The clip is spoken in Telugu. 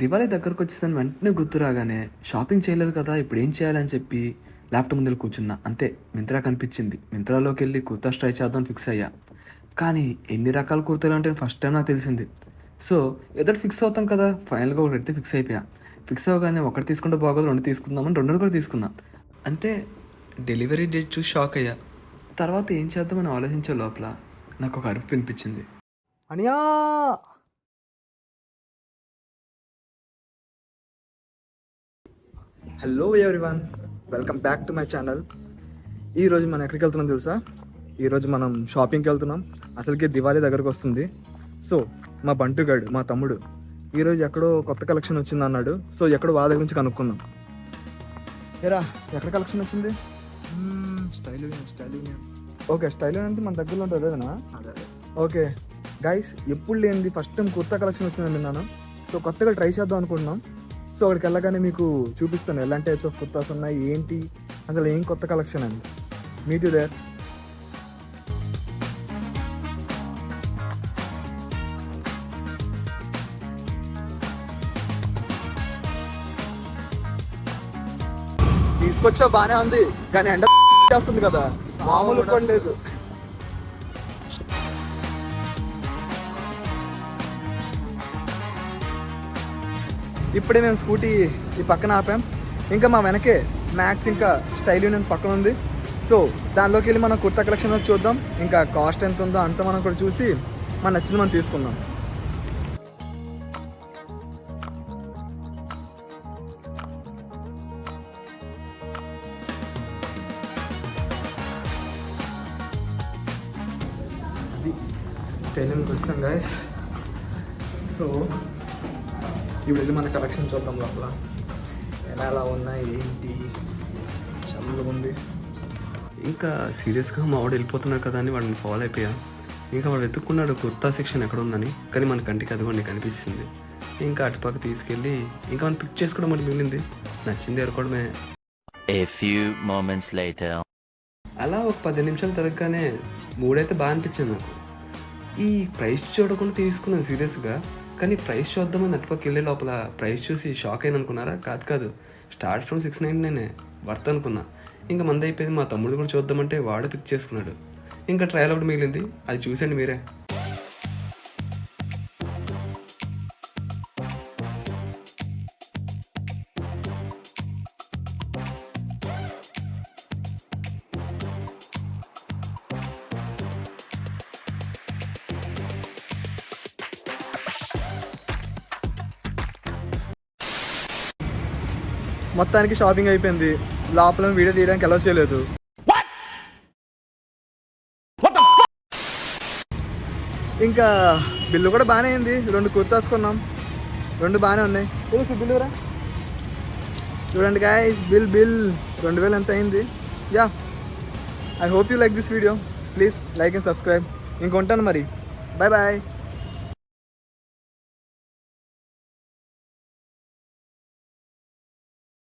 దివాళీ దగ్గరకు వచ్చేసని వెంటనే గుర్తు రాగానే షాపింగ్ చేయలేదు కదా, ఇప్పుడు ఏం చేయాలని చెప్పి ల్యాప్టాప్ ముందు కూర్చున్నా. అంతే, మింత్రా కనిపించింది. మింత్రాలోకి వెళ్ళి కుర్తాస్ ట్రై చేద్దాం ఫిక్స్ అయ్యా. కానీ ఎన్ని రకాల కుర్తాలు అంటే ఫస్ట్ టైం నాకు తెలిసింది. సో ఏదో ఫిక్స్ అవుతాం కదా, ఫైనల్గా ఒకటి ఫిక్స్ అయిపోయా. ఫిక్స్ అవ్వగానే ఒకటి తీసుకుంటే బాగోదు, రెండు తీసుకుందామని రెండు కూడా తీసుకున్నా. అంతే, డెలివరీ డేట్ చూసి షాక్ అయ్యా. తర్వాత ఏం చేద్దామని ఆలోచించే లోపల నాకు ఒక అరుపు వినిపించింది. అనియా hello everyone, welcome back to my channel. ఈరోజు మనం ఎక్కడికి వెళ్తున్నాం తెలుసా? ఈరోజు మనం షాపింగ్కి వెళ్తున్నాం. అసలుకి దివాళీ దగ్గరకు వస్తుంది. సో మా బంటుగాడు, మా తమ్ముడు, ఈరోజు ఎక్కడో కొత్త కలెక్షన్ వచ్చింది అన్నాడు. సో ఎక్కడో వాళ్ళ దగ్గర నుంచి కనుక్కుందాం. ఏరా, ఎక్కడ కలెక్షన్ వచ్చింది? స్టైల్ ఓకే, స్టైల్ అంటే మన దగ్గరలో ఉంటుంది అదేనా? ఓకే గైస్, ఎప్పుడు లేనిది ఫస్ట్ టైం కొత్త కలెక్షన్ వచ్చిందని విన్నాను. సో కొత్తగా ట్రై చేద్దాం అనుకుంటున్నాం. సో అక్కడికి వెళ్ళగానే మీకు చూపిస్తాను ఎలాంటి టైప్స్ ఆఫ్ కుర్తాస్ ఉన్నాయి, ఏంటి అసలు ఏం కొత్త కలెక్షన్ అని. Meet you there. తీసుకొచ్చా బాగానే ఉంది, కానీ ఎండ చేస్తుంది కదా, మామూలు కూడా లేదు. ఇప్పుడే మేము స్కూటీ ఈ పక్కన ఆపాం. ఇంకా మా వెనకే మ్యాక్స్ ఇంకా స్టైల్ యూనియన్ పక్కన ఉంది. సో దానిలోకి వెళ్ళి మనం కుర్తా కలెక్షన్ చూద్దాం. ఇంకా కాస్ట్ ఎంత ఉందో అంతా మనం కూడా చూసి మన నచ్చింది మనం తీసుకుందాం. స్టైల్ యూనియన్కి వస్తాం గైస్. సో ఇప్పుడు వెళ్ళి మన కలెక్షన్ చూద్దాం లోపల ఎలా ఉన్నాయి ఏంటి. చాలా ఉంది. ఇంకా సీరియస్గా మా వాడు వెళ్ళిపోతున్నాడు కదా అని వాడిని ఫాలో అయిపోయా. ఇంకా వాడు వెతుక్కున్నాడు కుర్తా సెక్షన్ ఎక్కడ ఉందని, కానీ మన కంటికి అదిగోండి కనిపిస్తుంది. ఇంకా అటుపక్క తీసుకెళ్ళి ఇంకా మనం పిక్ చేసుకోవడం మనకి మిగిలింది. నచ్చింది ఎరుకోవడమే. A few moments later. అలా ఒక 10 నిమిషాలు తిరగగానే మూడైతే బాగా అనిపించింది నాకు. ఈ ప్రైస్ చూడకుండా తీసుకున్నాను సీరియస్గా, కానీ ప్రైస్ చూద్దామని అటుపక్క వెళ్ళే లోపల ప్రైస్ చూసి షాక్ అయిన అనుకున్నారా? కాదు, స్టార్ట్ ఫ్రమ్ 699 వర్త్ అనుకున్నా. ఇంకా మంది అయిపోయింది. మా తమ్ముడు కూడా చూద్దామంటే వాడు పిక్ చేసుకున్నాడు. ఇంకా ట్రయల్ ఒకటి మిగిలింది, అది చూసండి మీరే. మొత్తానికి షాపింగ్ అయిపోయింది. లోపల వీడియో తీయడానికి అలౌ చేయలేదు. ఇంకా బిల్లు కూడా బాగానే అయింది. 2 కుర్తాస్ కొన్నాం, 2 బాగానే ఉన్నాయి. బిల్లు రా చూడండి గైస్, బిల్ 2000 ఎంత అయింది. Yeah, I hope you like this video. Please like and subscribe. ఇంకొంటాను మరి. Bye bye.